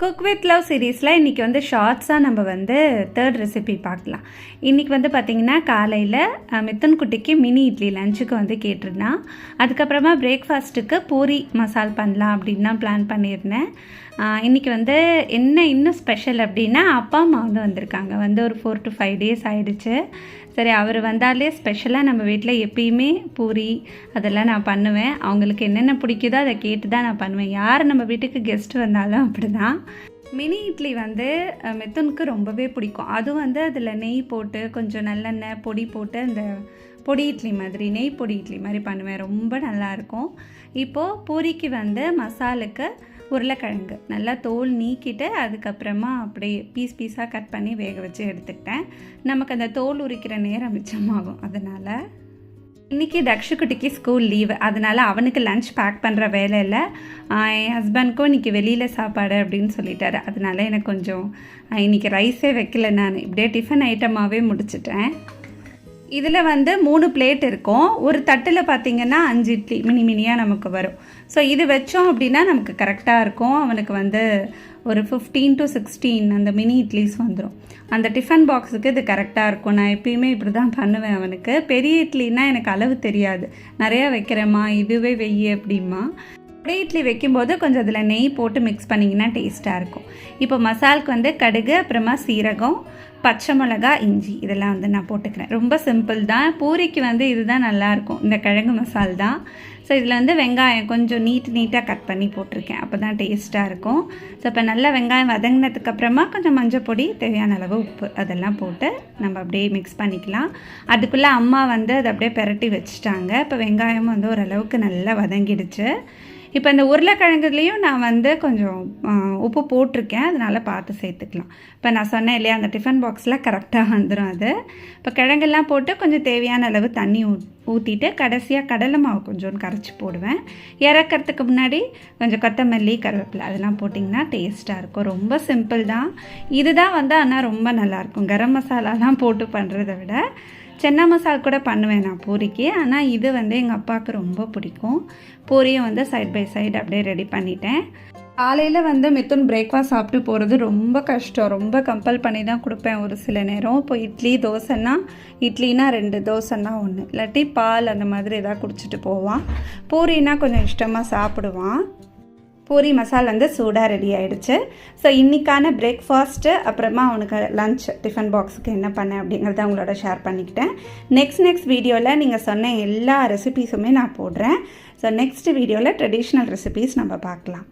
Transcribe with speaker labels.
Speaker 1: Cook with love சீரீஸில் இன்றைக்கி வந்து ஷார்ட்ஸாக நம்ம வந்து தேர்ட் ரெசிபி பார்க்கலாம். இன்றைக்கி வந்து பார்த்திங்கன்னா காலையில் மித்துன் குட்டிக்கு மினி இட்லி லஞ்சுக்கு வந்து கேட்டிருந்தான். அதுக்கப்புறமா பிரேக்ஃபாஸ்ட்டுக்கு பூரி மசால் பண்ணலாம் அப்படின்னு தான் பிளான் பண்ணியிருந்தேன். இன்றைக்கி வந்து என்ன இன்னும் ஸ்பெஷல் அப்படின்னா அப்பா அம்மா வந்து வந்திருக்காங்க. வந்து ஒரு 4 to 5 days ஆகிடுச்சு. சரி, அவர் வந்தாலே ஸ்பெஷலாக நம்ம வீட்டில் எப்பயுமே பூரி அதெல்லாம் நான் பண்ணுவேன். அவங்களுக்கு என்னென்ன பிடிக்குதோ அதை கேட்டு தான் நான் பண்ணுவேன். யார் நம்ம வீட்டுக்கு கெஸ்ட் வந்தாலும் அப்படி தான். மினி இட்லி வந்து மித்துனுக்கு ரொம்பவே பிடிக்கும். அதுவும் வந்து அதில் நெய் போட்டு கொஞ்சம் நல்லெண்ணெய் பொடி போட்டு அந்த பொடி இட்லி மாதிரி நெய் பொடி இட்லி மாதிரி பண்ணுவேன். ரொம்ப நல்லாயிருக்கும். இப்போது பூரிக்கு வந்து மசாலுக்கு உருளைக்கிழங்கு நல்லா தோல் நீக்கிட்டு அதுக்கப்புறமா அப்படியே பீஸாக கட் பண்ணி வேக வச்சு எடுத்துக்கிட்டேன். நமக்கு அந்த தோல் உரிக்கிற நேரம் மிச்சமாகும். அதனால் இன்றைக்கி தக்ஷுக்குட்டிக்கு ஸ்கூல் லீவு, அதனால் அவனுக்கு லன்ச் பேக் பண்ணுற வேலை இல்லை. என் ஹஸ்பண்ட்க்கும் இன்றைக்கி வெளியில் சாப்பாடு அப்படின்னு சொல்லிட்டாரு. அதனால எனக்கு கொஞ்சம் இன்றைக்கி ரைஸே வைக்கல, நான் இப்படியே டிஃபன் ஐட்டமாகவே முடிச்சிட்டேன். இதில் வந்து 3 பிளேட் இருக்கும். ஒரு தட்டில் பார்த்திங்கன்னா 5 இட்லி மினியாக நமக்கு வரும். ஸோ இது வச்சோம் அப்படின்னா நமக்கு கரெக்டாக இருக்கும். அவனுக்கு வந்து ஒரு 15 to 16 அந்த மினி இட்லிஸ் வந்துடும். அந்த டிஃபன் பாக்ஸுக்கு இது கரெக்டாக இருக்கும். நான் எப்பயுமே இப்படி தான் பண்ணுவேன். அவனுக்கு பெரிய இட்லின்னா எனக்கு அளவு தெரியாது, நிறையா வைக்கிறேம்மா இதுவே வெய்யி அப்படிமா. அப்படியே இட்லி வைக்கும்போது கொஞ்சம் அதில் நெய் போட்டு மிக்ஸ் பண்ணிங்கன்னா டேஸ்ட்டாக இருக்கும். இப்போ மசாலுக்கு வந்து கடுகு, அப்புறமா சீரகம், பச்சை மிளகா, இஞ்சி இதெல்லாம் வந்து நான் போட்டுக்கிறேன். ரொம்ப சிம்பிள் தான். பூரிக்கு வந்து இதுதான் நல்லாயிருக்கும், இந்த கிழங்கு மசால் தான். ஸோ இதில் வந்து வெங்காயம் கொஞ்சம் நீட்டாக கட் பண்ணி போட்டிருக்கேன், அப்போ தான் டேஸ்ட்டாக இருக்கும். ஸோ இப்போ நல்லா வெங்காயம் வதங்கினதுக்கப்புறமா கொஞ்சம் மஞ்சள் பொடி, தேவையான அளவு உப்பு அதெல்லாம் போட்டு நம்ம அப்படியே மிக்ஸ் பண்ணிக்கலாம். அதுக்குள்ளே அம்மா வந்து அதை அப்படியே பெரட்டி வச்சுட்டாங்க. இப்போ வெங்காயமும் வந்து ஓரளவுக்கு நல்லா வதங்கிடுச்சு. இப்போ இந்த உருளைக்கிழங்குலேயும் நான் வந்து கொஞ்சம் உப்பு போட்டிருக்கேன், அதனால் பார்த்து சேர்த்துக்கலாம். இப்போ நான் சொன்னேன் இல்லையா, அந்த டிஃபன் பாக்ஸில் கரெக்டாக வந்துடும் அது. இப்போ கிழங்கெல்லாம் போட்டு கொஞ்சம் தேவையான அளவு தண்ணி ஊற்றிட்டு கடைசியாக கடலை மாவு கொஞ்சோன்னு கரைச்சி போடுவேன். இறக்கிறதுக்கு முன்னாடி கொஞ்சம் கொத்தமல்லி, கருவேப்பிலை அதெல்லாம் போட்டிங்கன்னா டேஸ்ட்டாக இருக்கும். ரொம்ப சிம்பிள் தான். இதுதான் வந்து ஆனால் ரொம்ப நல்லாயிருக்கும். கரம் மசாலாலாம் போட்டு பண்ணுறத விட சென்னா மசால் கூட பண்ணுவேன் நான் பூரிக்கு. ஆனால் இது வந்து எங்கள் அப்பாவுக்கு ரொம்ப பிடிக்கும். பூரியும் வந்து சைட் பை சைடு அப்படியே ரெடி பண்ணிட்டேன். காலையில் வந்து மித்துன் பிரேக்ஃபாஸ்ட் சாப்பிட்டு போகிறது ரொம்ப கஷ்டம். ரொம்ப கம்பல் பண்ணி தான் கொடுப்பேன் ஒரு சில நேரம். இப்போ இட்லி தோசைன்னா இட்லினா 2, தோசைன்னா 1, இல்லாட்டி பால் அந்த மாதிரி எதாவது குடிச்சிட்டு போவான். பூரினா கொஞ்சம் இஷ்டமாக சாப்பிடுவான். பூரி மசால் வந்து சூடாக ரெடி ஆகிடுச்சு. ஸோ இன்றைக்கான பிரேக்ஃபாஸ்ட்டு அப்புறமா அவனுக்கு லன்ச் டிஃபன் பாக்ஸுக்கு என்ன பண்ணேன் அப்படிங்கிறத அவங்களோட ஷேர் பண்ணிக்கிட்டேன். நெக்ஸ்ட் வீடியோவில் நீங்கள் சொன்ன எல்லா ரெசிபீஸுமே நான் போடுறேன். ஸோ நெக்ஸ்ட் வீடியோவில் ட்ரெடிஷ்னல் ரெசிபீஸ் நம்ம பார்க்கலாம்.